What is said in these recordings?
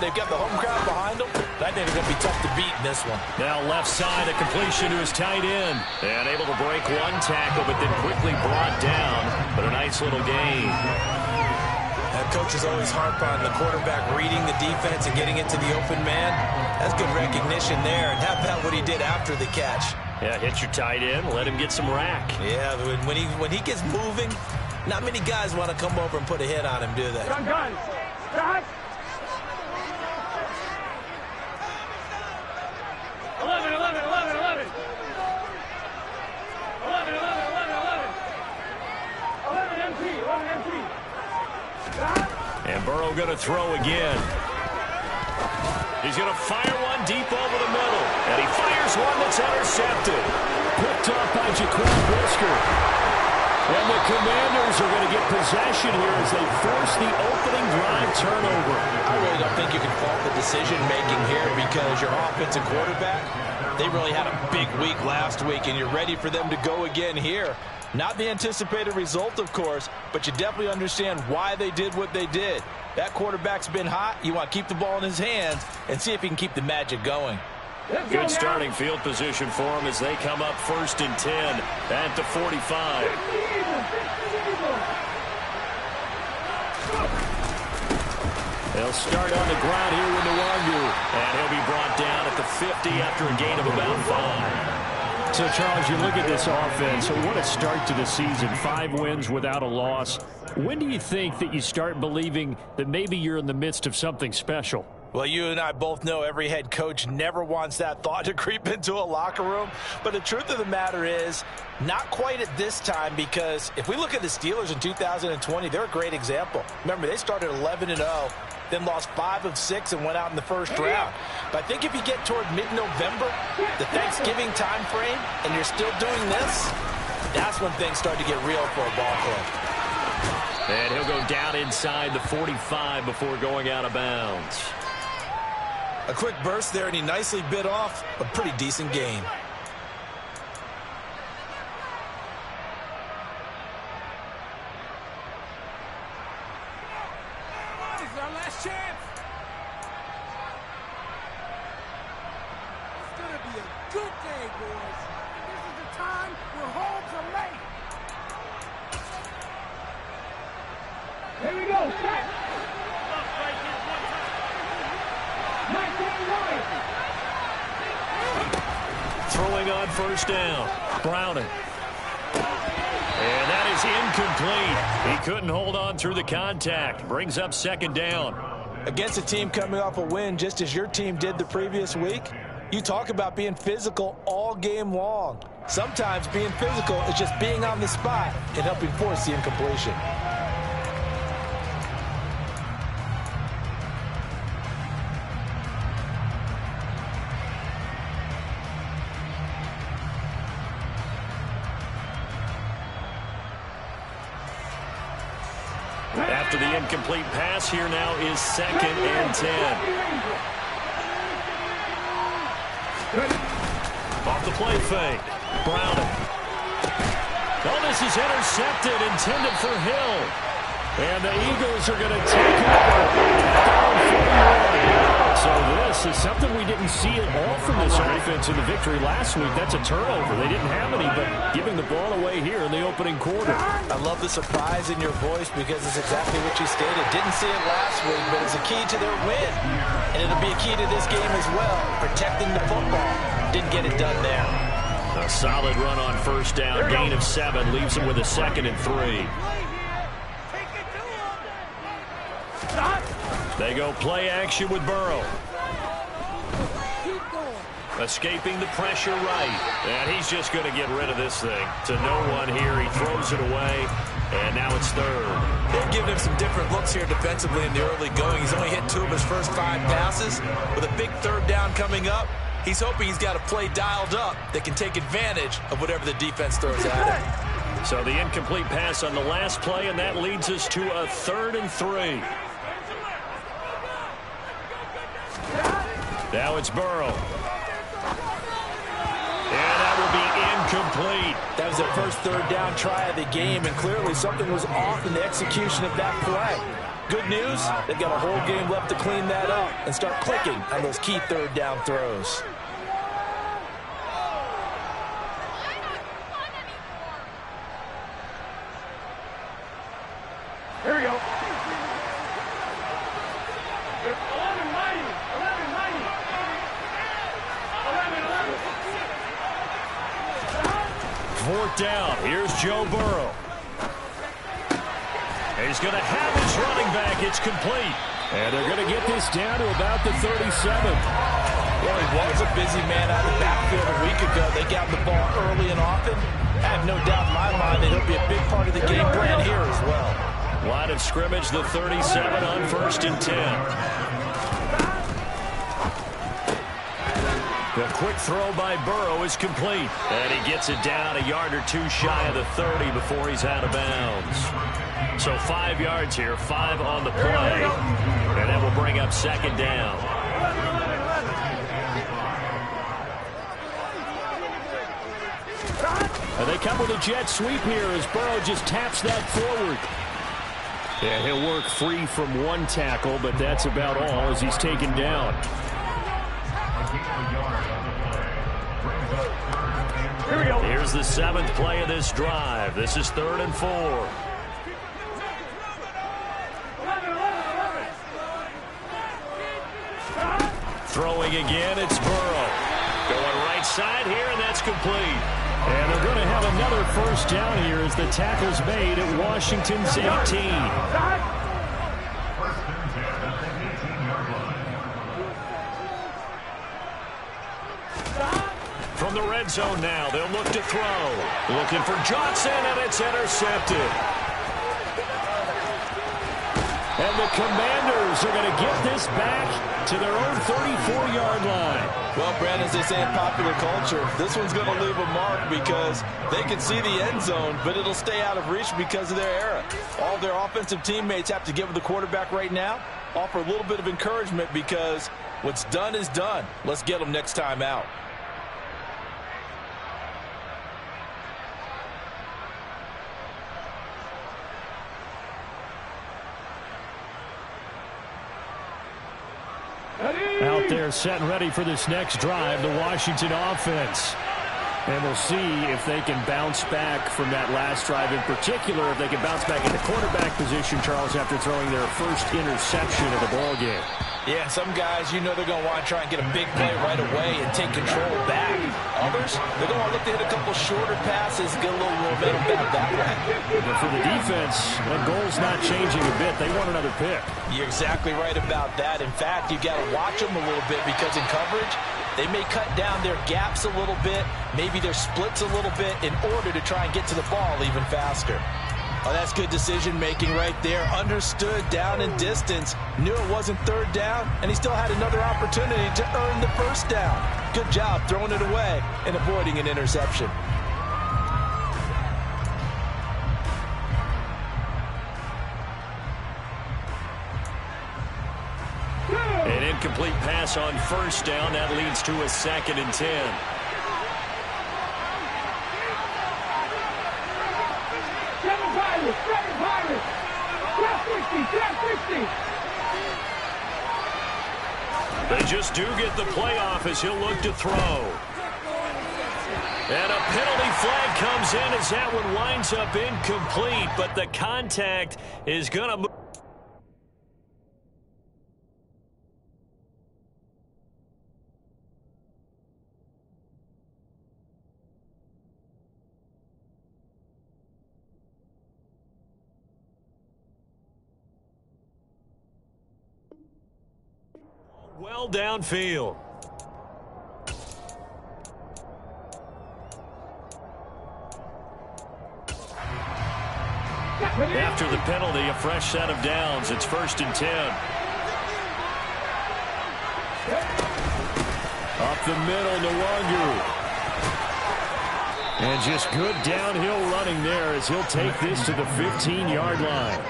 They've got the home crowd behind them. I think they're going to be tough to beat in this one. Now left side, a completion to his tight end. And able to break one tackle, but then quickly brought down. But a nice little gain. Coaches always harp on the quarterback reading the defense and getting it to the open man. That's good recognition there. And how about what he did after the catch? Yeah, hit your tight end, let him get some rack. Yeah, when he gets moving, not many guys want to come over and put a hit on him, do they? Gun. Start. 11. 11 empty. And Burrow going to throw again. He's going to fire one deep over the middle. And he fires one that's intercepted. Picked up by Jaquan Brisker. And the Commanders are going to get possession here as they force the opening drive turnover. I really don't think you can fault the decision-making here because your offensive quarterback, they really had a big week last week, and you're ready for them to go again here. Not the anticipated result, of course, but you definitely understand why they did what they did. That quarterback's been hot. You want to keep the ball in his hands and see if he can keep the magic going. Good starting field position for him as they come up 1st and 10 at the 45. They'll start on the ground here with Nwangu, and he'll be brought down at the 50 after a gain of about 5. So, Charles, you look at this offense, what a start to the season. 5 wins without a loss. When do you think that you start believing that maybe you're in the midst of something special? Well, you and I both know every head coach never wants that thought to creep into a locker room. But the truth of the matter is, not quite at this time, because if we look at the Steelers in 2020, they're a great example. Remember, they started 11-0, then lost 5 of 6 and went out in the first round. But I think if you get toward mid-November, the Thanksgiving time frame, and you're still doing this, that's when things start to get real for a ball club. And he'll go down inside the 45 before going out of bounds. A quick burst there, and he nicely bit off a pretty decent gain. This is our last chance. It's going to be a good day, boys. This is the time where homes are made. Here we go. Set. Throwing on 1st down. Browning. And that is incomplete. He couldn't hold on through the contact. Brings up 2nd down. Against a team coming off a win just as your team did the previous week, you talk about being physical all game long. Sometimes being physical is just being on the spot and helping force the incompletion. After the incomplete pass, here now is 2nd and 10. Off the play fake. Browning. Oh, this is intercepted, intended for Hill. And the Eagles are going to take over. So this is something we didn't see at all from this offense in the victory last week. That's a turnover. They didn't have any, but giving the ball away here in the opening quarter. I love the surprise in your voice because it's exactly what you stated. Didn't see it last week, but it's a key to their win. And it'll be a key to this game as well, protecting the football. Didn't get it done there. A solid run on 1st down, gain of 7, leaves them with a 2nd and 3. They go play action with Burrow. Escaping the pressure right. And he's just going to get rid of this thing. To no one here. He throws it away. And now it's 3rd. They've given him some different looks here defensively in the early going. He's only hit 2 of his first 5 passes. With a big 3rd down coming up, he's hoping he's got a play dialed up that can take advantage of whatever the defense throws at him. So the incomplete pass on the last play, and that leads us to a 3rd and 3. Now it's Burrow. And that will be incomplete. That was their first 3rd down try of the game, and clearly something was off in the execution of that play. Good news, they've got a whole game left to clean that up and start clicking on those key third down throws. Here we go. 4th down. Here's Joe Burrow. He's going to have his running back. It's complete. And they're going to get this down to about the 37. Well, he was a busy man out of the backfield a week ago. They got the ball early and often. I have no doubt in my mind that he'll be a big part of the game plan here as well. Line of scrimmage, the 37 on 1st and 10. The quick throw by Burrow is complete. And he gets it down a yard or two shy of the 30 before he's out of bounds. So 5 yards here, 5 on the play. And that will bring up 2nd down. And they come with a jet sweep here as Burrow just taps that forward. Yeah, he'll work free from one tackle, but that's about all as he's taken down. Here we go. Here's the 7th play of this drive. This is 3rd and 4. Throwing again, it's Burrow. Going right side here, and that's complete. And they're going to have another 1st down here as the tackle's made at Washington's 18. From the red zone now, they'll look to throw. Looking for Johnson, and it's intercepted. And the Commanders are going to get this back to their own 34-yard line. Well, Brandon, as they say in popular culture, this one's going to leave a mark because they can see the end zone, but it'll stay out of reach because of their era. All their offensive teammates have to get with the quarterback right now, offer a little bit of encouragement because what's done is done. Let's get them next time out. Out there set and ready for this next drive, the Washington offense. And we'll see if they can bounce back from that last drive in particular, if they can bounce back in the quarterback position, Charles, after throwing their first interception of the ballgame. Yeah, some guys, you know they're going to want to try and get a big play right away and take control back. Others, they're going to look to hit a couple shorter passes, get a little momentum back that way. But for the defense, that goal's not changing a bit. They want another pick. You're exactly right about that. In fact, you got to watch them a little bit because in coverage, they may cut down their gaps a little bit, maybe their splits a little bit in order to try and get to the ball even faster. Oh, that's good decision-making right there. Understood down and distance. Knew it wasn't 3rd down, and he still had another opportunity to earn the 1st down. Good job throwing it away and avoiding an interception. An incomplete pass on 1st down. That leads to a 2nd and 10. They just do get the playoff as he'll look to throw. And a penalty flag comes in as that one winds up incomplete, but the contact is going to move. Well downfield. After the penalty, a fresh set of downs. It's 1st and 10. Up the middle, Nwangu. And just good downhill running there as he'll take this to the 15-yard line.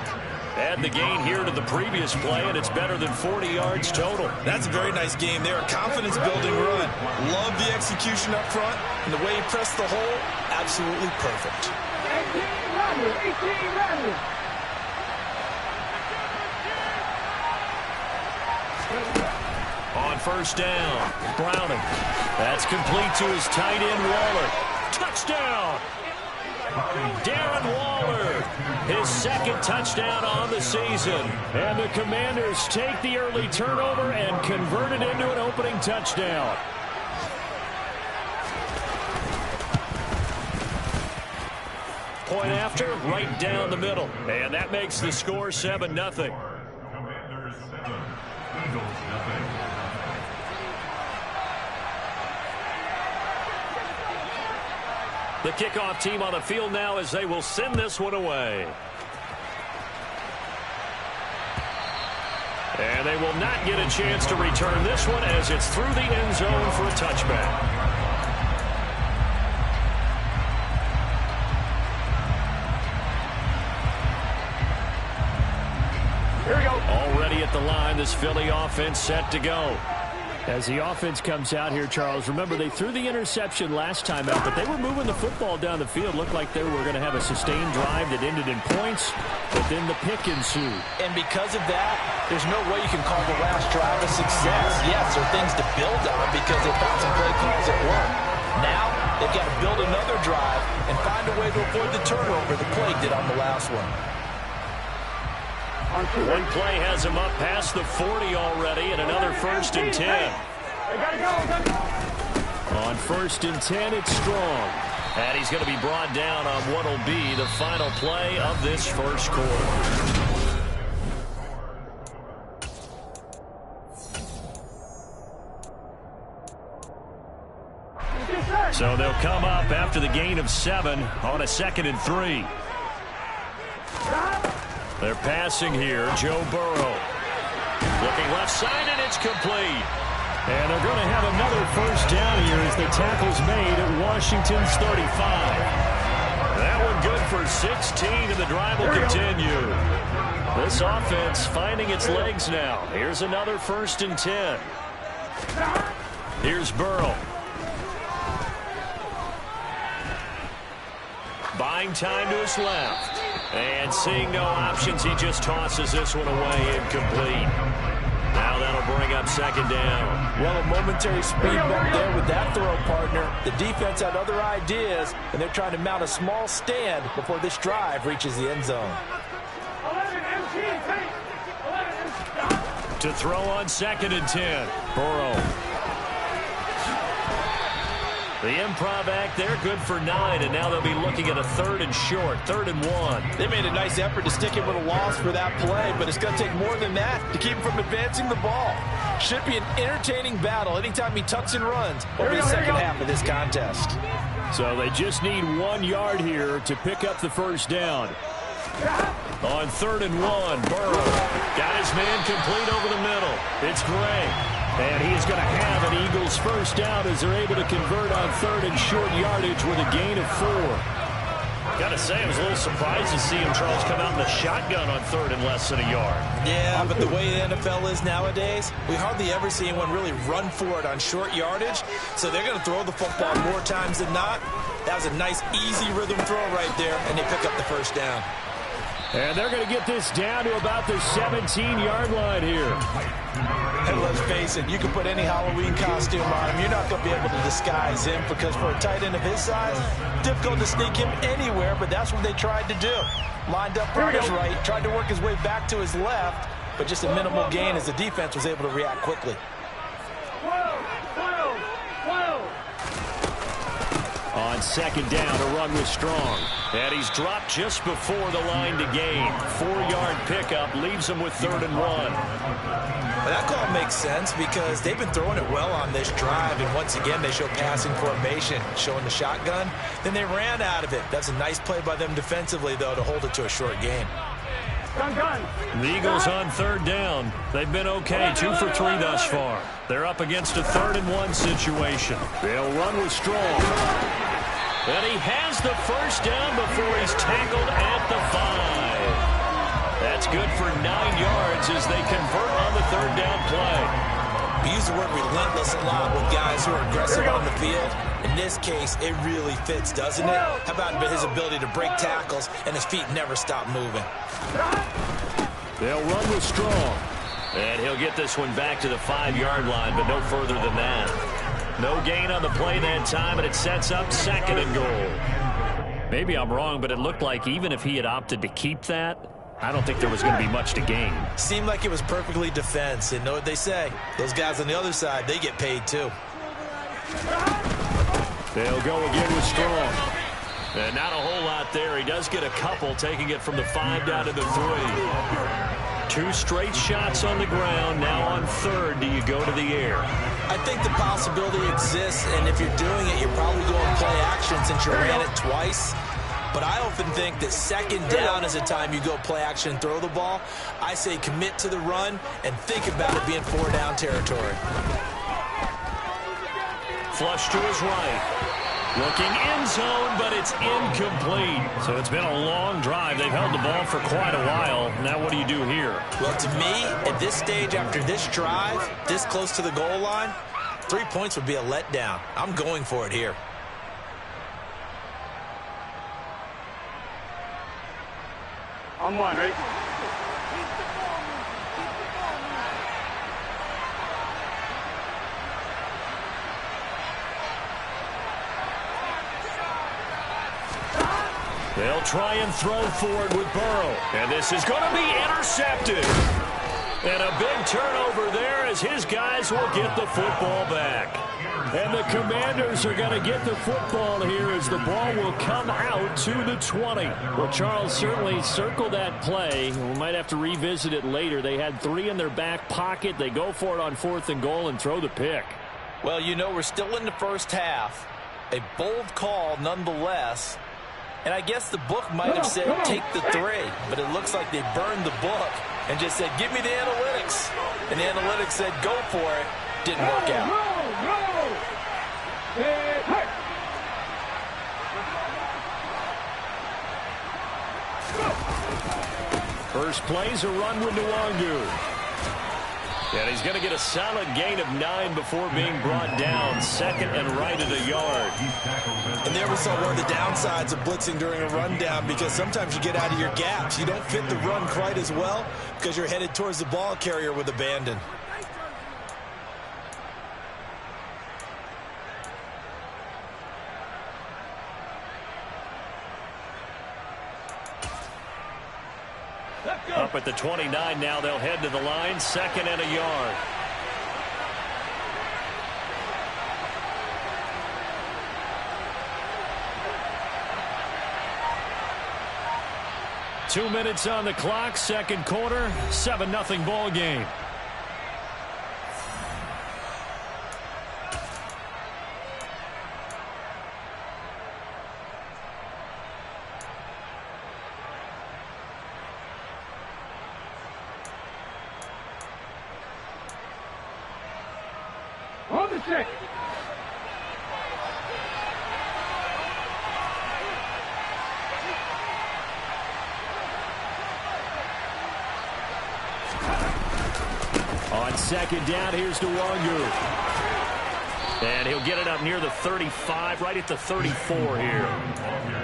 Add the gain here to the previous play, and it's better than 40 yards total. That's a very nice game there. A confidence-building run. Love the execution up front, and the way he pressed the hole, absolutely perfect. 18 runners. On first down, Browning. That's complete to his tight end, Waller. Touchdown! Darren Waller, his second touchdown on the season. And the Commanders take the early turnover and convert it into an opening touchdown. Point after, right down the middle. And that makes the score 7-0. Commanders 7, Eagles nothing. The kickoff team on the field now as they will send this one away. And they will not get a chance to return this one as it's through the end zone for a touchback. Here we go. Already at the line, this Philly offense set to go. As the offense comes out here, Charles, remember they threw the interception last time out, but they were moving the football down the field. Looked like they were going to have a sustained drive that ended in points, but then the pick ensued. And because of that, there's no way you can call the last drive a success. Yes, there are things to build on because they found some play calls that work. Now, they've got to build another drive and find a way to avoid the turnover the play did on the last one. One play has him up past the 40 already, and another 1st and 10. On 1st and 10, it's Strong. And he's going to be brought down on what will be the final play of this first quarter. So they'll come up after the gain of 7 on a 2nd and 3. They're passing here, Joe Burrow. Looking left side, and it's complete. And they're going to have another 1st down here as the tackle's made at Washington's 35. That one good for 16, and the drive will continue. This offense finding its legs now. Here's another 1st and 10. Here's Burrow. Buying time to his left. And seeing no options, he just tosses this one away incomplete. Now that'll bring up 2nd down. Well, a momentary speed bump there with that throw, partner. The defense had other ideas, and they're trying to mount a small stand before this drive reaches the end zone. To throw on 2nd and 10. Burrow. The improv act there, good for 9, and now they'll be looking at a 3rd and short, 3rd and 1. They made a nice effort to stick it with a loss for that play, but it's going to take more than that to keep him from advancing the ball. Should be an entertaining battle anytime he tucks and runs over the second half of this contest. So they just need 1 yard here to pick up the 1st down. On 3rd and 1, Burrow got his man complete over the middle. It's Gray. And he is going to have an Eagles 1st down as they're able to convert on 3rd and short yardage with a gain of 4. Got to say, I was a little surprised to see him, Charles, come out in the shotgun on 3rd and less than a yard. Yeah, but the way the NFL is nowadays, we hardly ever see anyone really run for it on short yardage. So they're going to throw the football more times than not. That was a nice, easy rhythm throw right there, and they pick up the 1st down. And they're going to get this down to about the 17-yard line here. And let's face it, you can put any Halloween costume on him. You're not going to be able to disguise him because for a tight end of his size, difficult to sneak him anywhere, but that's what they tried to do. Lined up on his right, tried to work his way back to his left, but just a minimal gain as the defense was able to react quickly. On 2nd down, a run with Strong. And he's dropped just before the line to gain. 4-yard pickup leaves him with 3rd and 1. Well, that call makes sense because they've been throwing it well on this drive, and once again they show passing formation, showing the shotgun. Then they ran out of it. That's a nice play by them defensively, though, to hold it to a short gain. The Eagles on 3rd down. They've been okay, 2 for 3 thus far. They're up against a 3rd and 1 situation. They'll run with Strong. And he has the 1st down before he's tackled at the 5. That's good for 9 yards as they convert on the 3rd down play. We use the word relentless a lot with guys who are aggressive on the field. In this case, it really fits, doesn't it? How about his ability to break tackles and his feet never stop moving? They'll run with Strong. And he'll get this one back to the 5-yard line, but no further than that. No gain on the play that time, and it sets up 2nd and goal. Maybe I'm wrong, but it looked like even if he had opted to keep that, I don't think there was going to be much to gain. Seemed like it was perfectly defense. And know what they say? Those guys on the other side, they get paid too. They'll go again with Strong. And not a whole lot there. He does get a couple, taking it from the 5 down to the 3. 2 straight shots on the ground. Now on 3rd, do you go to the air? I think the possibility exists, and if you're doing it, you're probably going play action since you ran it twice. But I often think that 2nd down is the time you go play action and throw the ball. I say commit to the run and think about it being 4-down territory. Flush to his right. Looking end zone, but it's incomplete. So it's been a long drive. They've held the ball for quite a while. Now what do you do here? Well, to me, at this stage, after this drive, this close to the goal line, 3 points would be a letdown. I'm going for it here. On 1, right? They'll try and throw forward with Burrow. And this is going to be intercepted. And a big turnover there as his guys will get the football back. And the Commanders are going to get the football here as the ball will come out to the 20. Well, Charles, certainly circle that play. We might have to revisit it later. They had 3 in their back pocket. They go for it on 4th and goal and throw the pick. Well, you know, we're still in the first half. A bold call nonetheless. And I guess the book might have said take the 3, but it looks like they burned the book and just said give me the analytics. And the analytics said go for it. Didn't work out. First play's a run with Nwangu. And he's going to get a solid gain of 9 before being brought down. 2nd and right at a yard. And there we saw one of the downsides of blitzing during a rundown, because sometimes you get out of your gaps. You don't fit the run quite as well because you're headed towards the ball carrier with abandon. Up at the 29 now, they'll head to the line. 2nd and a yard. Two minutes on the clock, 2nd quarter, 7-0 ball game. On the 6. On 2nd down, here's Nwangu. And he'll get it up near the 35, right at the 34 here.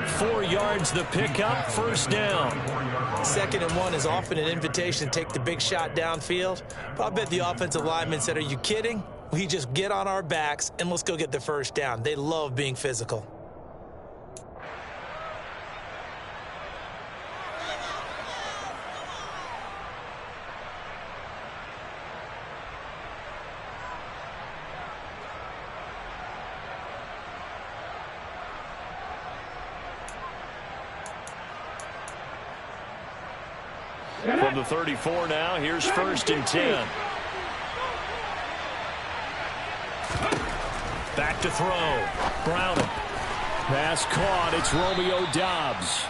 4 yards the pickup, 1st down. 2nd and 1 is often an invitation to take the big shot downfield. But I bet the offensive lineman said, are you kidding? We just get on our backs and let's go get the 1st down. They love being physical. From the 34 now, here's 1st and 10. Back to throw. Brown. Pass caught. It's Romeo Doubs.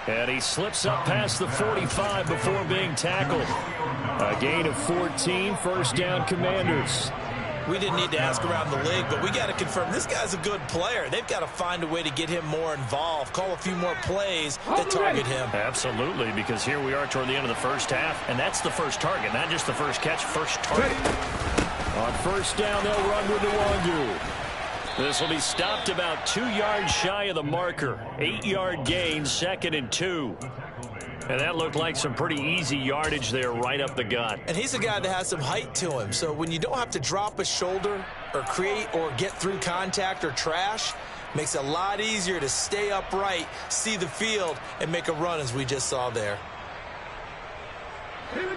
And he slips up past the 45 before being tackled. A gain of 14, 1st down Commanders. We didn't need to ask around the league, but we got to confirm this guy's a good player. They've got to find a way to get him more involved, call a few more plays that target him. Absolutely, because here we are toward the end of the first half, and that's the first target, not just the first catch, first target. On 1st down, they'll run with Nwangu. This will be stopped about 2 yards shy of the marker. 8-yard gain, 2nd and 2. And that looked like some pretty easy yardage there right up the gut. And he's a guy that has some height to him. So when you don't have to drop a shoulder or create or get through contact or trash, makes it a lot easier to stay upright, see the field, and make a run as we just saw there.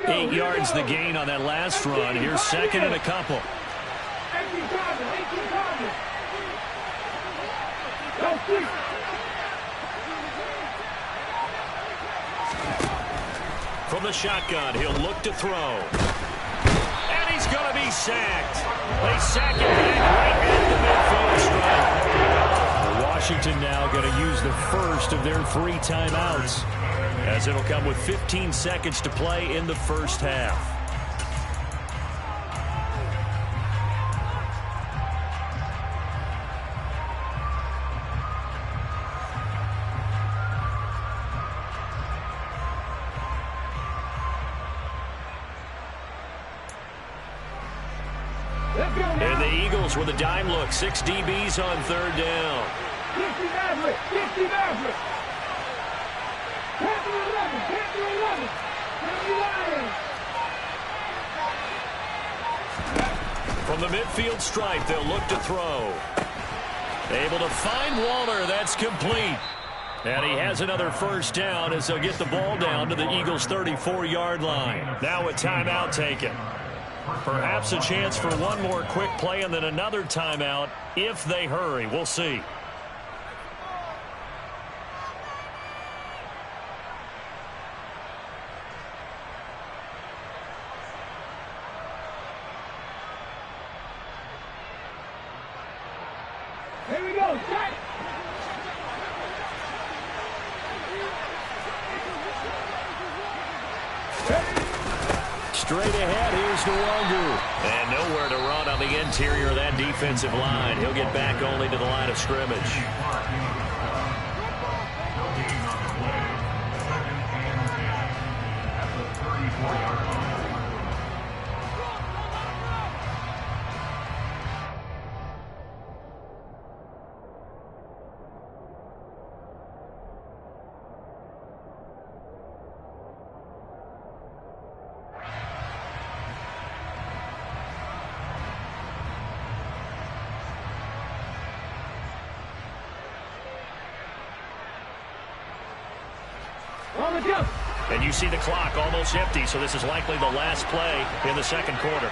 8 yards the gain on that last run. Here's second and a couple. From the shotgun, he'll look to throw. And he's going to be sacked. They sack him back right at the midfield stripe. Washington now going to use the first of their 3 timeouts, as it'll come with 15 seconds to play in the first half. And the Eagles with a dime look. 6 DBs on third down. From the midfield stripe, they'll look to throw. Able to find Waller. That's complete. And he has another first down as they'll get the ball down to the Eagles' 34-yard line. Now a timeout taken. Perhaps a chance for one more quick play and then another timeout if they hurry. We'll see. Here we go, set! Straight ahead, here's Nwangu. And nowhere to run on the interior of that defensive line. He'll get back only to the line of scrimmage. And you see the clock almost empty, so this is likely the last play in the second quarter.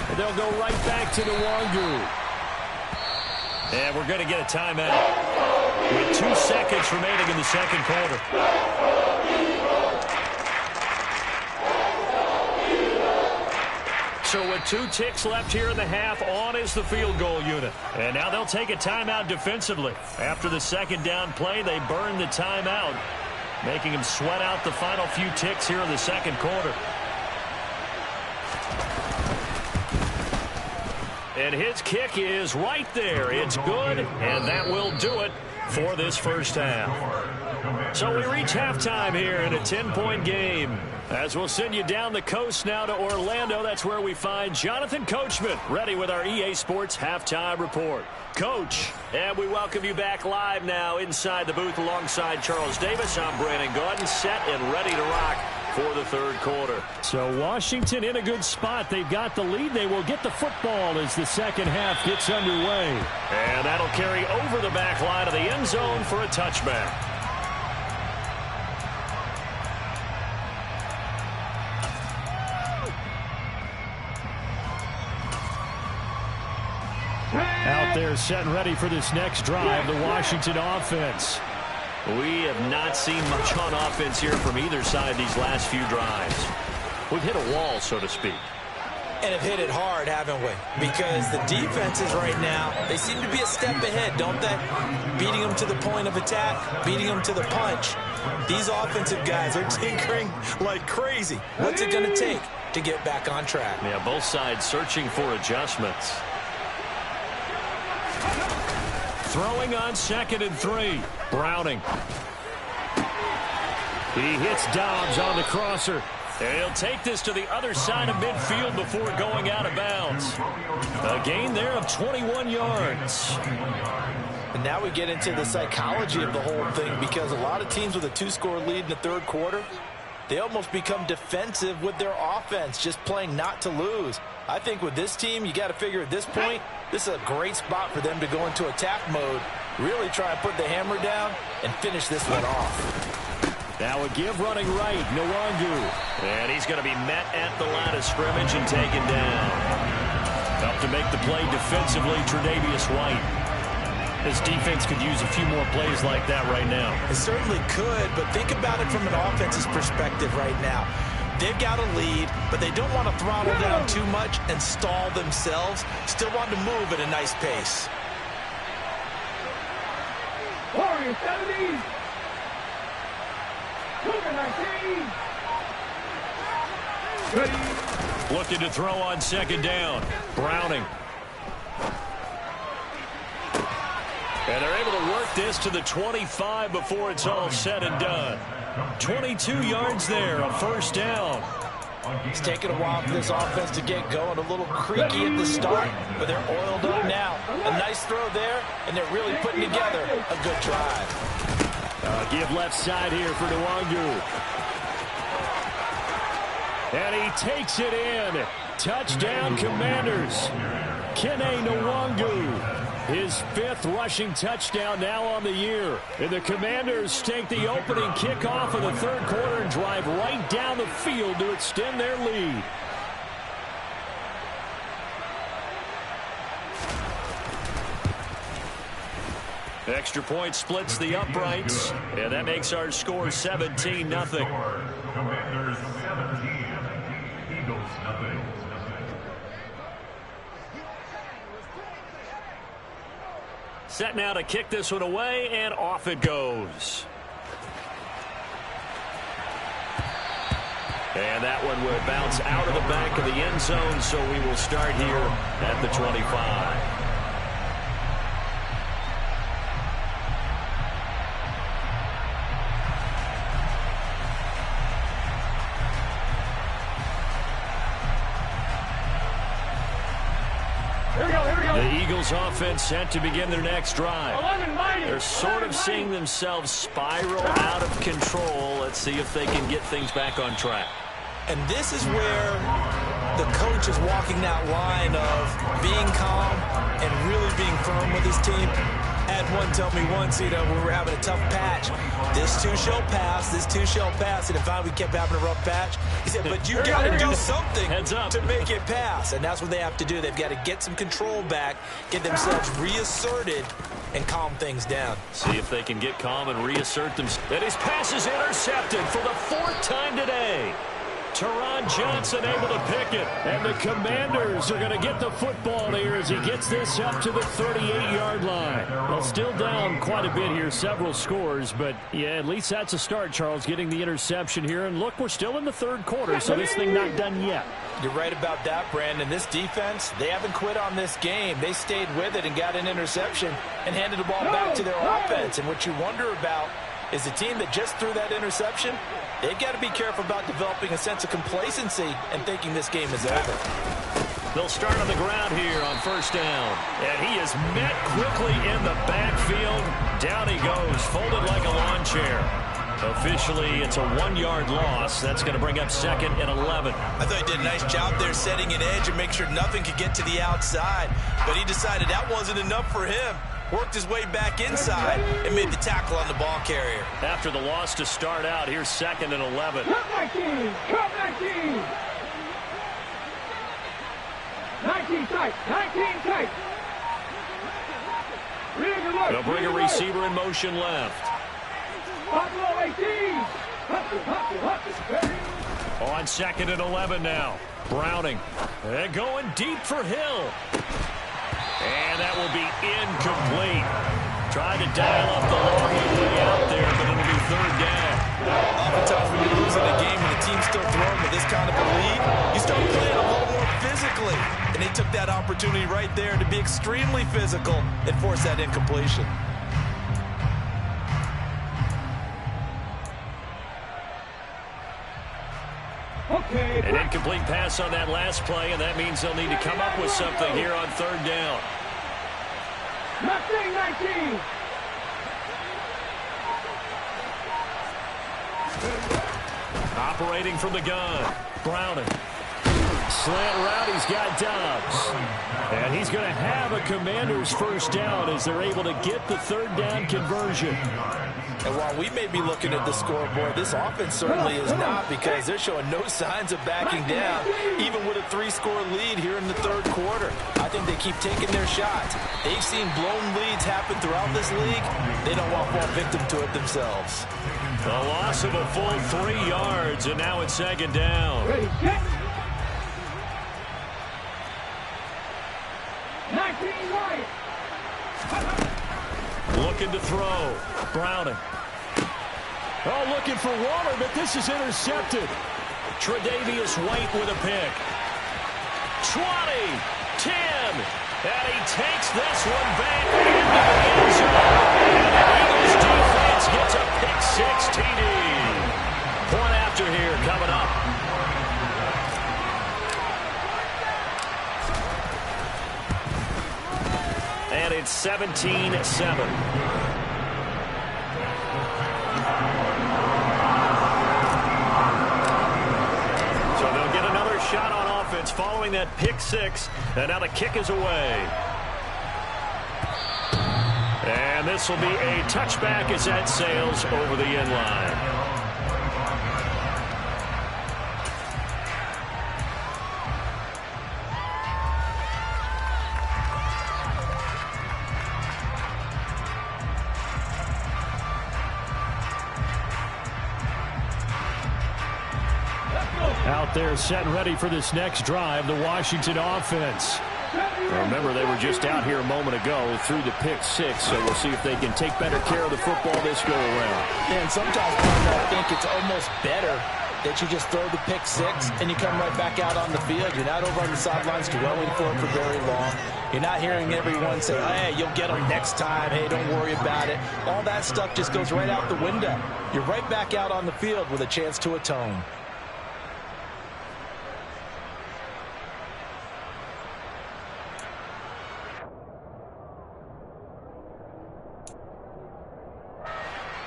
And they'll go right back to Nwangu. And we're going to get a timeout with 2 seconds remaining in the second quarter. So with 2 ticks left here in the half, on is the field goal unit. And now they'll take a timeout defensively. After the second down play, they burn the timeout, making them sweat out the final few ticks here in the second quarter. And his kick is right there. It's good, and that will do it for this first half. So we reach halftime here in a 10-point game. As we'll send you down the coast now to Orlando, that's where we find Jonathan Coachman, ready with our EA Sports Halftime Report. Coach, and we welcome you back live now inside the booth alongside Charles Davis. I'm Brandon Gaudin, set and ready to rock for the third quarter. So Washington in a good spot. They've got the lead. They will get the football as the second half gets underway. And that'll carry over the back line of the end zone for a touchback. Out there set and ready for this next drive, the Washington offense. We have not seen much on offense here from either side these last few drives. We've hit a wall, so to speak. And have hit it hard, haven't we? Because the defenses right now, they seem to be a step ahead, don't they? Beating them to the point of attack, beating them to the punch. These offensive guys are tinkering like crazy. What's it going to take to get back on track? Yeah, both sides searching for adjustments. Throwing on 2nd and 3. Browning. He hits Dobbs on the crosser. And he'll take this to the other side of midfield before going out of bounds. A gain there of 21 yards. And now we get into the psychology of the whole thing, because a lot of teams with a 2-score lead in the third quarter, they almost become defensive with their offense, just playing not to lose. I think with this team, you got to figure at this point, this is a great spot for them to go into attack mode, really try and put the hammer down and finish this one off. Now a give running right, Nwangu. And he's going to be met at the line of scrimmage and taken down. Up to make the play defensively, Tre'Davious White. This defense could use a few more plays like that right now. It certainly could, but think about it from an offense's perspective right now. They've got a lead, but they don't want to throttle down too much and stall themselves. Still want to move at a nice pace. Warriors 70. Cougar 19. Ready. Looking to throw on second down. Browning. And they're able to work this to the 25 before it's all said and done. 22 yards there, a first down. It's taken a while for this offense to get going. A little creaky at the start, but they're oiled up now. A nice throw there, and they're really putting together a good drive. Give left side here for Nwangu. And he takes it in. Touchdown, Commanders. Kene Nwangu. His 5th rushing touchdown now on the year. And the Commanders take the opening kickoff of the third quarter and drive right down the field to extend their lead. Extra point splits the uprights, and that makes our score 17-0. Commanders 17, Eagles nothing. Set now to kick this one away, and off it goes. And that one will bounce out of the back of the end zone, so we will start here at the 25. The Eagles offense set to begin their next drive. They're sort of seeing themselves spiral out of control. Let's see if they can get things back on track. And this is where the coach is walking that line of being calm and really being firm with his team. I had one tell me once, when we were having a tough patch, this too shall pass, this too shall pass. And if we kept having a rough patch, he said, but you got to do something to make it pass. And that's what they have to do. They've got to get some control back, get themselves reasserted, and calm things down. See if they can get calm and reassert them. And his pass is intercepted for the 4th time today. Teron Johnson able to pick it. And the Commanders are going to get the football here as he gets this up to the 38-yard line. Well, still down quite a bit here, several scores, but yeah, at least that's a start, Charles, getting the interception here. And look, we're still in the third quarter, so this thing not done yet. You're right about that, Brandon. This defense, they haven't quit on this game. They stayed with it and got an interception and handed the ball back to their offense. And what you wonder about is the team that just threw that interception, they've got to be careful about developing a sense of complacency and thinking this game is over. They'll start on the ground here on first down. And he is met quickly in the backfield. Down he goes, folded like a lawn chair. Officially, it's a 1-yard loss. That's going to bring up 2nd and 11. I thought he did a nice job there setting an edge and make sure nothing could get to the outside. But he decided that wasn't enough for him. Worked his way back inside and made the tackle on the ball carrier. After the loss to start out, here's 2nd and 11. Cut 19. Cut 19. 19 tight. 19 tight. They'll bring a receiver in motion left. Buffalo 18. On 2nd and 11 now. Browning. And going deep for Hill. And that will be incomplete. Trying to dial up the long way out there, but it'll be 3rd down. Oftentimes when you're losing a game and the team's still throwing with this kind of a lead, you start playing a little more physically. And they took that opportunity right there to be extremely physical and force that incompletion. An incomplete pass on that last play, and that means they'll need to come up with something here on 3rd down. Mustang 19. Operating from the gun. Browning. Slant route, he's got Dobbs. And he's going to have a Commander's first down as they're able to get the third down conversion. And while we may be looking at the scoreboard, this offense certainly is not, because they're showing no signs of backing down, even with a 3-score lead here in the third quarter. I think they keep taking their shots. They've seen blown leads happen throughout this league. They don't want to fall victim to it themselves. A loss of a full 3 yards, and now it's second down. Ready, set. 19 right. Looking to throw. Browning. Oh, looking for Waller, but this is intercepted. Tre'Davious White with a pick. 20, 10, and he takes this one back into the end zone. And the Eagles defense gets a pick-6 TD. Point after here coming up. And it's 17-7. Shot on offense following that pick-6, and now the kick is away. And this will be a touchback as that sails over the end line. Out there set and ready for this next drive, the Washington offense. Remember, they were just out here a moment ago through the pick-6, so we'll see if they can take better care of the football this go-around. And sometimes I think it's almost better that you just throw the pick-6 and you come right back out on the field. You're not over on the sidelines dwelling for it for very long. You're not hearing everyone say, hey, you'll get them next time. Hey, don't worry about it. All that stuff just goes right out the window. You're right back out on the field with a chance to atone.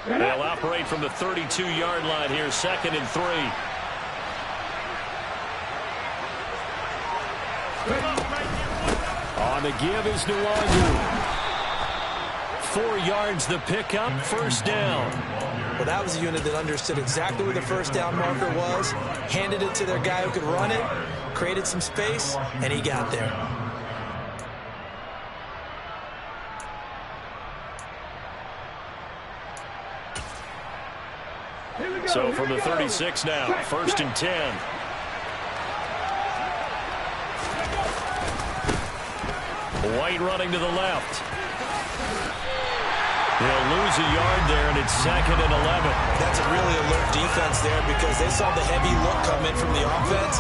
They'll operate from the 32-yard line here, 2nd and 3. On the give is Nwangu. 4 yards the pickup, first down. Well, that was a unit that understood exactly where the first down marker was, handed it to their guy who could run it, created some space, and he got there. So from the 36 now, 1st and 10. White running to the left. They'll lose a yard there, and it's 2nd and 11. That's a really alert defense there, because they saw the heavy look come in from the offense,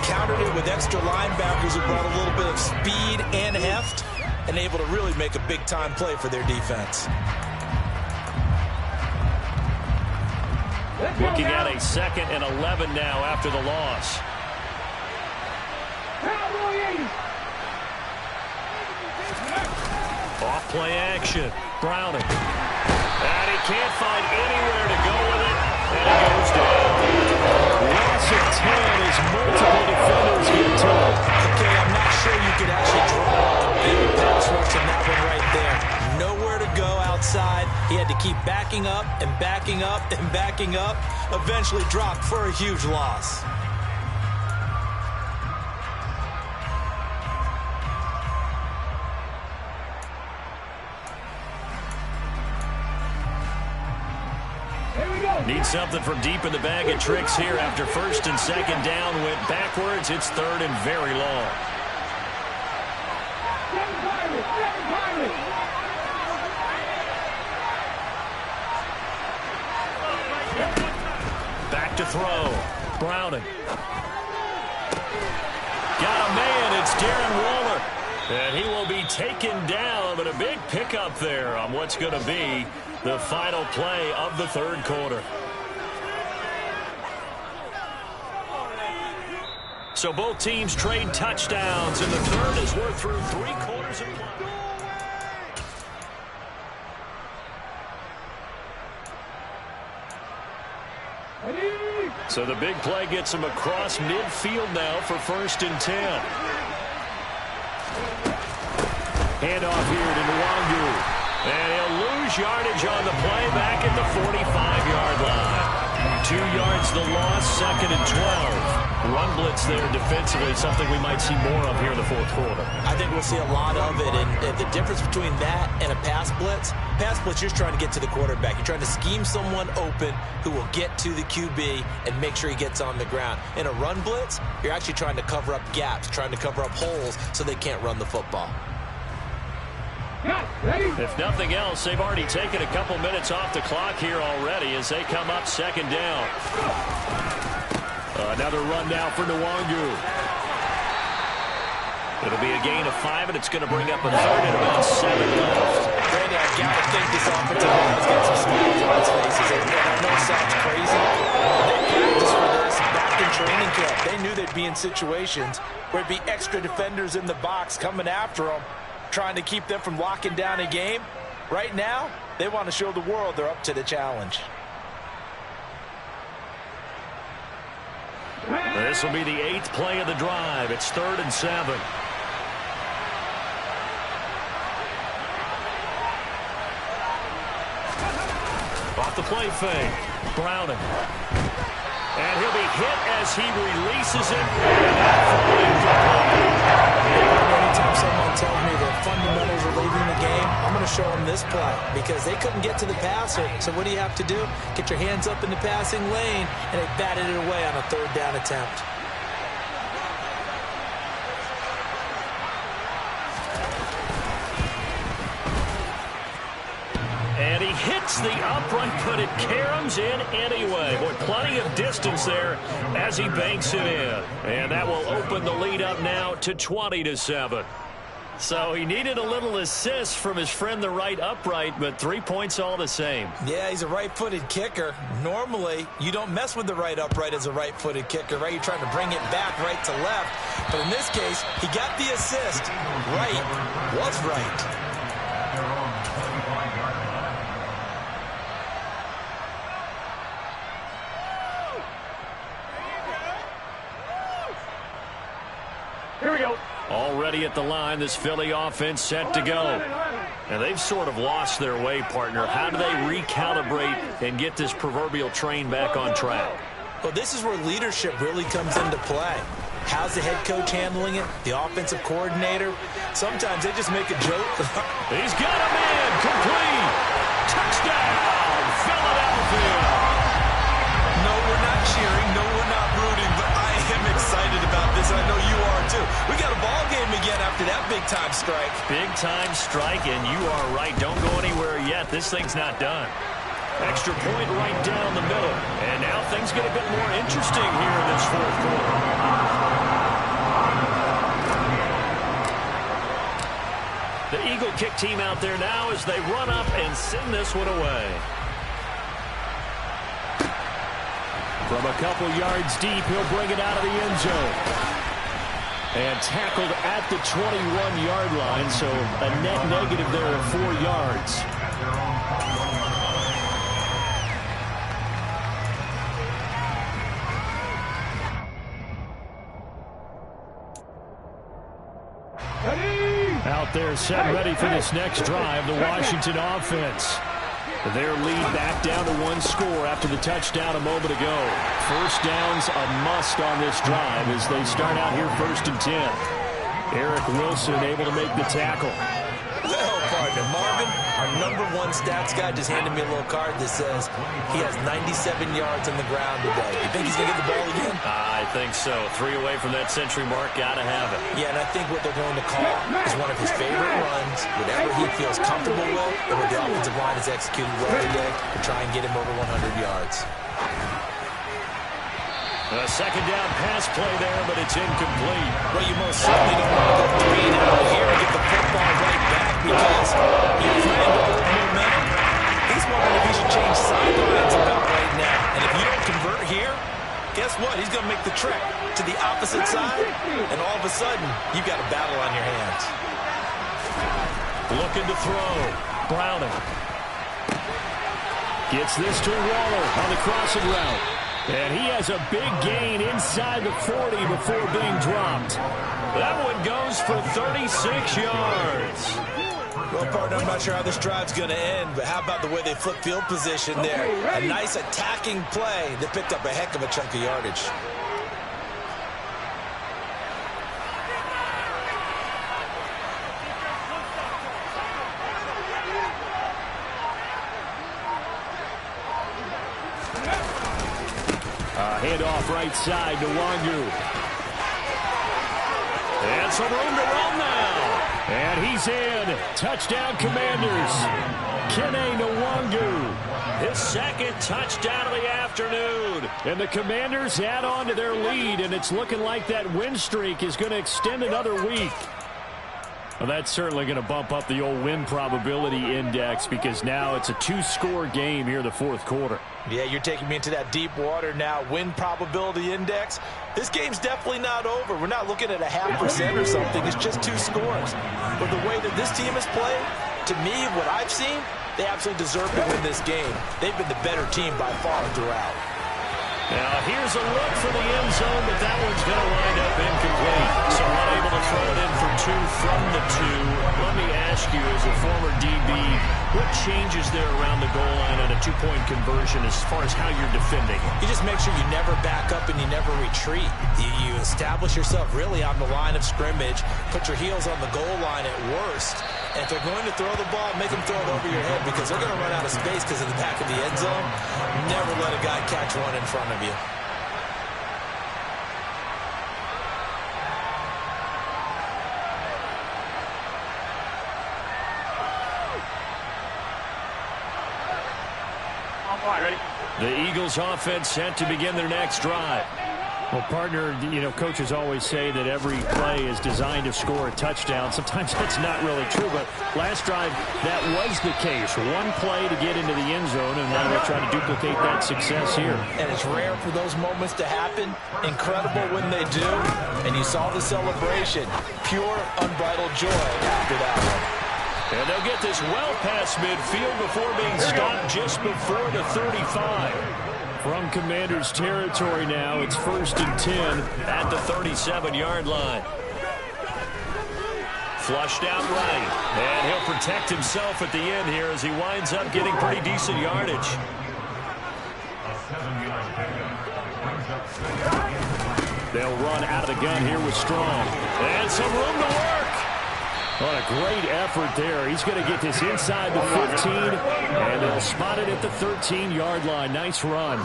countered it with extra linebackers who brought a little bit of speed and heft, and able to really make a big-time play for their defense. Looking at a 2nd and 11 now after the loss. Off play action. Browning. And he can't find anywhere to go with it. And it goes down. Loss of 10 as multiple defenders get to it. Okay, I'm not sure you could actually draw a pass rush on that one right there. Nowhere to go outside. He had to keep backing up and backing up and backing up. Eventually dropped for a huge loss. Need something from deep in the bag of tricks here after 1st and 2nd down. Went backwards. It's 3rd and very long. Back to throw. Browning. Got a man. It's Darren Waller. And he will be taken down, but a big pickup there on what's going to be the final play of the third quarter. So both teams trade touchdowns, and the third as we're through 3 quarters of play. So the big play gets him across midfield now for 1st and 10. Handoff here to Nwangu. And he'll lose yardage on the play back at the 45-yard line. 2 yards the loss, 2nd and 12. Run blitz there defensively, something we might see more of here in the 4th quarter. I think we'll see a lot of it, and the difference between that and a pass blitz, you're trying to get to the quarterback. You're trying to scheme someone open who will get to the QB and make sure he gets on the ground. In a run blitz, you're actually trying to cover up gaps, trying to cover up holes so they can't run the football. If nothing else, they've already taken a couple minutes off the clock here already as they come up 2nd down. Another run now for Nwangu. It'll be a gain of 5, and it's going to bring up a 3rd and about 7 left. Randy, I got to think this offensive line has got some smiles on its faces. And I know it sounds crazy. They practiced for this back in training camp. They knew they'd be in situations where it'd be extra defenders in the box coming after them, trying to keep them from locking down a game. Right now, they want to show the world they're up to the challenge. This will be the 8th play of the drive. It's 3rd and 7. Off the play fake. Browning. And he'll be hit as he releases it. Anytime someone tells me the fundamentals are leaving the game, I'm going to show them this play because they couldn't get to the passer. So what do you have to do? Get your hands up in the passing lane, and they batted it away on a 3rd down attempt. And he hits the upright, but it caroms in anyway. Boy, plenty of distance there as he banks it in. And that will open the lead up now to 20-7. So he needed a little assist from his friend the right upright, but 3 points all the same. Yeah, he's a right-footed kicker. Normally, you don't mess with the right upright as a right-footed kicker, right? You're trying to bring it back right to left. But in this case, he got the assist. Right was right. Here we go. Already at the line, this Philly offense set to go. And they've sort of lost their way, partner. How do they recalibrate and get this proverbial train back on track? Well, this is where leadership really comes into play. How's the head coach handling it? The offensive coordinator? Sometimes they just make a joke. He's got a man. Complete. Touchdown, Philadelphia. No, we're not cheering. No, we're not rooting. But I am excited about this. I know you are, too. We got a ball game again after that big-time strike. Big-time strike, and you are right. Don't go anywhere yet. This thing's not done. Extra point right down the middle. And now things get a bit more interesting here in this 4th quarter. The Eagle kick team out there now as they run up and send this one away. From a couple yards deep, he'll bring it out of the end zone. And tackled at the 21-yard line, so a net negative there of 4 yards. Out there set ready for this next drive, the Washington offense. Their lead back down to 1 score after the touchdown a moment ago. First down's a must on this drive as they start out here 1st and 10. Eric Wilson able to make the tackle. Well, partner, Marvin, our #1 stats guy just handed me a little card that says he has 97 yards on the ground today. You think he's going to get the ball again? I think so. 3 away from that century mark. Got to have it. Yeah, and I think what they're going to call is one of his favorite runs, whatever he feels comfortable with, and what the offensive line has executed well today to try and get him over 100 yards. A 2nd down pass play there, but it's incomplete. Well, you most certainly don't want to go 3 and out here and get the football right back because you're trying to build momentum. He's wondering if he should change sidelines about right now. And if you don't convert here, guess what? He's going to make the trek to the opposite side, and all of a sudden, you've got a battle on your hands. Looking to throw. Browning. Gets this to Waller on the crossing route. And he has a big gain inside the 40 before being dropped. That one goes for 36 yards. Well, partner, I'm not sure how this drive's going to end, but how about the way they flip field position there? A nice attacking play that picked up a heck of a chunk of yardage. Handoff right side to Wangu. And some room to run now. And he's in. Touchdown, Commanders. Kene Nwangu. His second touchdown of the afternoon. And the Commanders add on to their lead, and it's looking like that win streak is going to extend another week. Well, that's certainly going to bump up the old win probability index because now it's a 2-score game here in the fourth quarter. Yeah, you're taking me into that deep water now. Win probability index. This game's definitely not over. We're not looking at a 0.5% or something. It's just 2 scores. But the way that this team has played, to me, what I've seen, they absolutely deserve to win this game. They've been the better team by far throughout. Now here's a look for the end zone, but that one's going to wind up incomplete. So unable to throw it in for 2 from the 2. Let me ask you, as a former DB, what changes there around the goal line on a 2-point conversion as far as how you're defending? You just make sure you never back up and you never retreat. You establish yourself really on the line of scrimmage, put your heels on the goal line at worst. And if they're going to throw the ball, make them throw it over your head because they're going to run out of space because of the back of the end zone. Never let a guy catch one in front of you. All right, ready? The Eagles offense set to begin their next drive. Well, partner, coaches always say that every play is designed to score a touchdown. Sometimes that's not really true, but last drive, that was the case. One play to get into the end zone, and now they're trying to duplicate that success here. And it's rare for those moments to happen. Incredible when they do. And you saw the celebration. Pure, unbridled joy after that one. And they'll get this well past midfield before being stopped just before the 35. From Commanders territory now, it's 1st and 10 at the 37-yard line. Flushed out right, and he'll protect himself at the end here as he winds up getting pretty decent yardage. They'll run out of the gun here with Strong. And some room to work. What a great effort there. He's going to get this inside the 15, and they'll spot it at the 13-yard line. Nice run.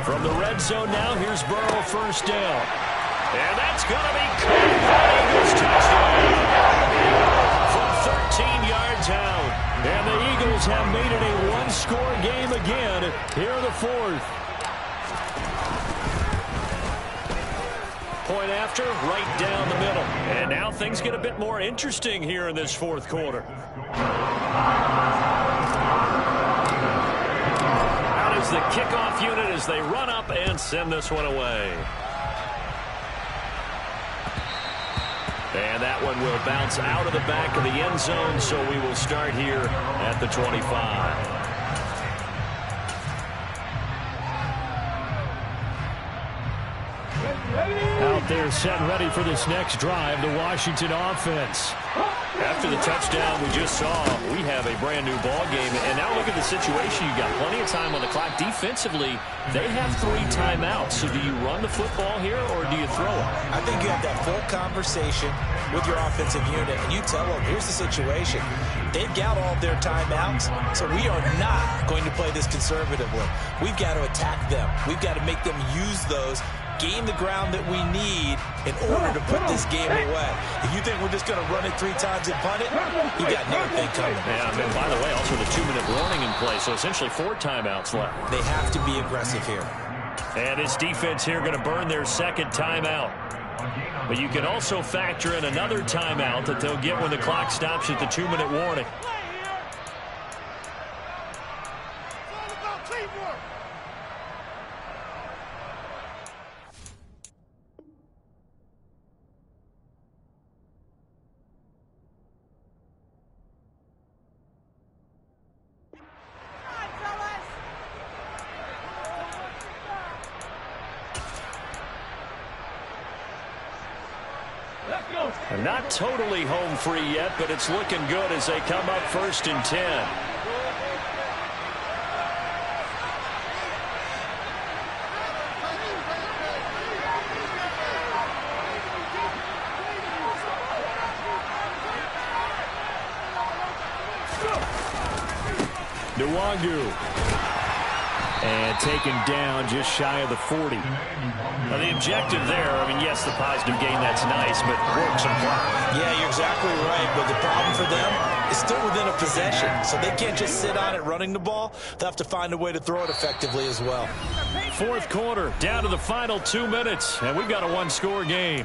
From the red zone now, here's Burrow, first down. And that's going to be caught by Eagles touchdown. From 13 yards out. And the Eagles have made it a 1-score game again here in the fourth. Point after, right down the middle. And now things get a bit more interesting here in this fourth quarter. Out is the kickoff unit as they run up and send this one away. And that one will bounce out of the back of the end zone, so we will start here at the 25. Out there set and ready for this next drive, the Washington offense. After the touchdown we just saw, we have a brand new ball game. And now look at the situation. You've got plenty of time on the clock. Defensively, they have 3 timeouts. So do you run the football here or do you throw it? I think you have that full conversation with your offensive unit, and you tell them, here's the situation. They've got all their timeouts, so we are not going to play this conservatively. We've got to attack them. We've got to make them use those, gain the ground that we need in order to put this game away. If you think we're just going to run it 3 times and punt it, you got nothing coming. Yeah, and by the way, also the 2-minute warning in play, so essentially 4 timeouts left. They have to be aggressive here. And this defense here going to burn their second timeout. But you can also factor in another timeout that they'll get when the clock stops at the 2-minute warning. And not totally home free yet, but it's looking good as they come up 1st and 10. Nwangu. And taken down just shy of the 40. Now the objective there, I mean, yes, the positive gain, that's nice, but work supply. Yeah, you're exactly right, but the problem for them is still within a possession, so they can't just sit on it running the ball. They'll have to find a way to throw it effectively as well. 4th quarter, down to the final 2 minutes, and we've got a one-score game.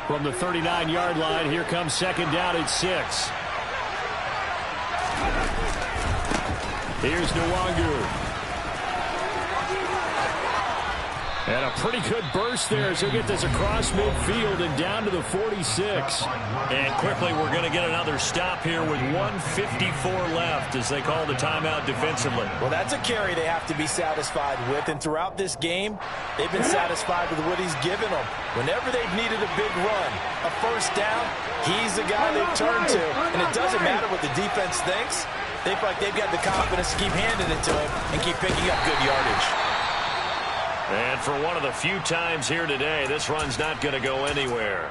From the 39-yard line, here comes 2nd down at 6. Here's Nwangu. And a pretty good burst there as he'll get this across midfield and down to the 46. And quickly we're going to get another stop here with 1:54 left as they call the timeout defensively. Well, that's a carry they have to be satisfied with. And throughout this game, they've been satisfied with what he's given them. Whenever they've needed a big run, a 1st down, he's the guy they've turned to. And it doesn't matter what the defense thinks. They feel like they've got the confidence to keep handing it to him and keep picking up good yardage. And for one of the few times here today, this run's not going to go anywhere.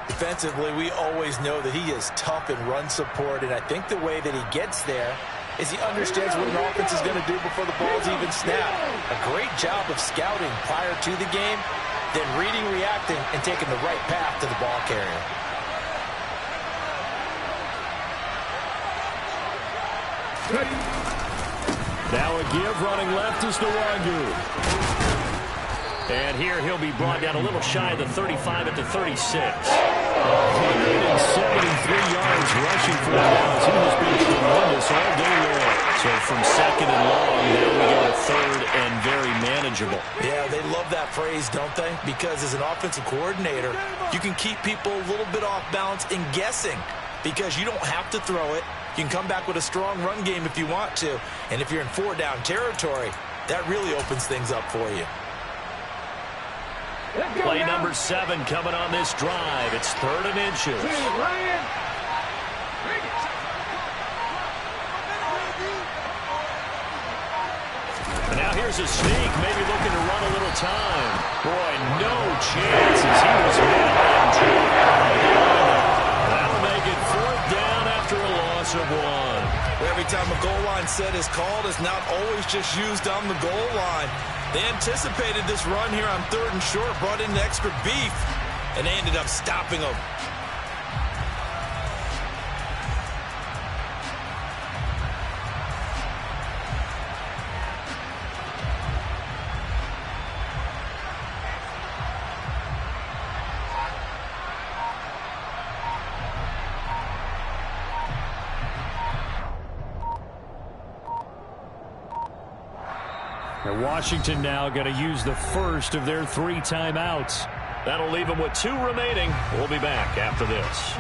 Defensively, we always know that he is tough in run support, and I think the way that he gets there is he understands what an offense is going to do before the ball's even snapped. A great job of scouting prior to the game, then reading, reacting, and taking the right path to the ball carrier. Now a give running left is Nwangu. And here he'll be brought down a little shy of the 35 at the 36. 173 yards rushing for the Browns. He has been tremendous all day long. So from 2nd and long, now we go to 3rd and very manageable. Yeah, they love that phrase, don't they? Because as an offensive coordinator, you can keep people a little bit off balance and guessing because you don't have to throw it. You can come back with a strong run game if you want to. And if you're in 4-down territory, that really opens things up for you. Play number 7 coming on this drive. It's 3rd and inches. And now here's a sneak, maybe looking to run a little time. Boy, no chances. He was that'll make it 4th down after a loss of 1. Every time a goal line set is called, it's not always just used on the goal line. They anticipated this run here on 3rd and short, brought in the extra beef, and they ended up stopping them. And Washington now going to use the first of their 3 timeouts. That'll leave them with 2 remaining. We'll be back after this.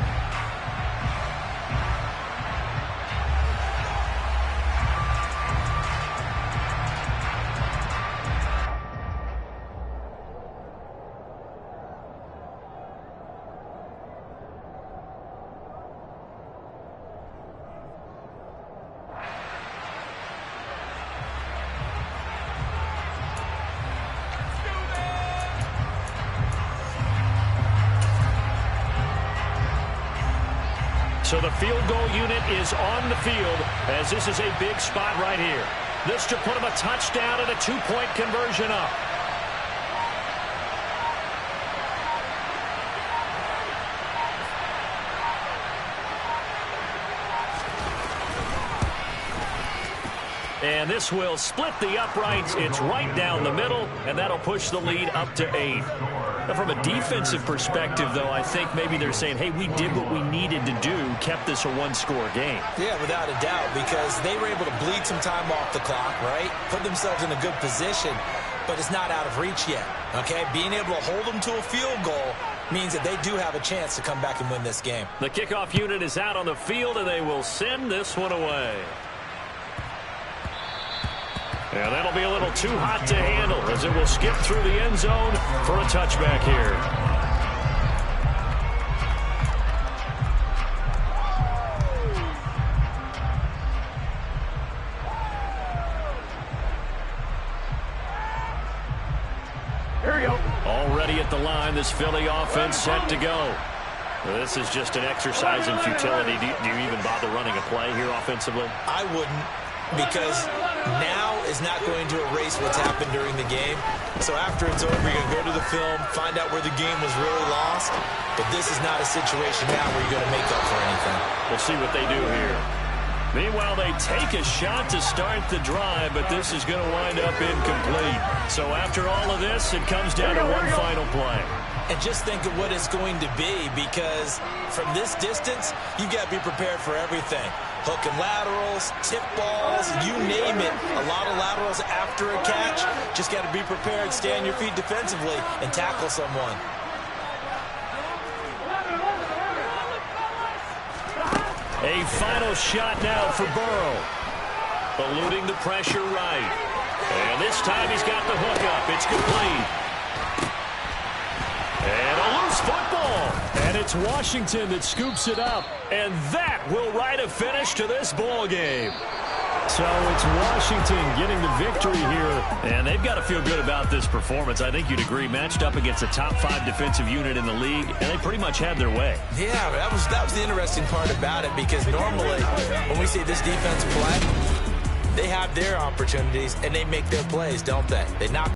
So the field goal unit is on the field as this is a big spot right here. This to put them a touchdown and a 2-point conversion up. And this will split the uprights. It's right down the middle, and that'll push the lead up to 8. Now, from a defensive perspective, though, I think maybe they're saying, hey, we did what we needed to do, kept this a 1-score game. Yeah, without a doubt, because they were able to bleed some time off the clock, right? Put themselves in a good position, but it's not out of reach yet, okay? Being able to hold them to a field goal means that they do have a chance to come back and win this game. The kickoff unit is out on the field, and they will send this one away. And that'll be a little too hot to handle as it will skip through the end zone for a touchback here. Here we go. Already at the line, this Philly offense set to go. This is just an exercise in futility. Do you even bother running a play here offensively? I wouldn't, because now is not going to erase what's happened during the game. So after it's over, you're going to go to the film, find out where the game was really lost. But this is not a situation now where you're going to make up for anything. We'll see what they do here. Meanwhile, they take a shot to start the drive, but this is going to wind up incomplete. So after all of this, it comes down to one final play. And just think of what it's going to be, because from this distance, you've got to be prepared for everything. Hook and laterals, tip balls, you name it. A lot of laterals after a catch. Just got to be prepared, stay on your feet defensively, and tackle someone. A final shot now for Burrow. Eluding the pressure right. And this time he's got the hook up. It's complete. And a loose football. And it's Washington that scoops it up. And that will write a finish to this ball game. So it's Washington getting the victory here. And they've got to feel good about this performance. I think you'd agree, matched up against a top 5 defensive unit in the league, and they pretty much had their way. Yeah, that was the interesting part about it, because normally when we see this defense play, they have their opportunities and they make their plays, don't they? They knock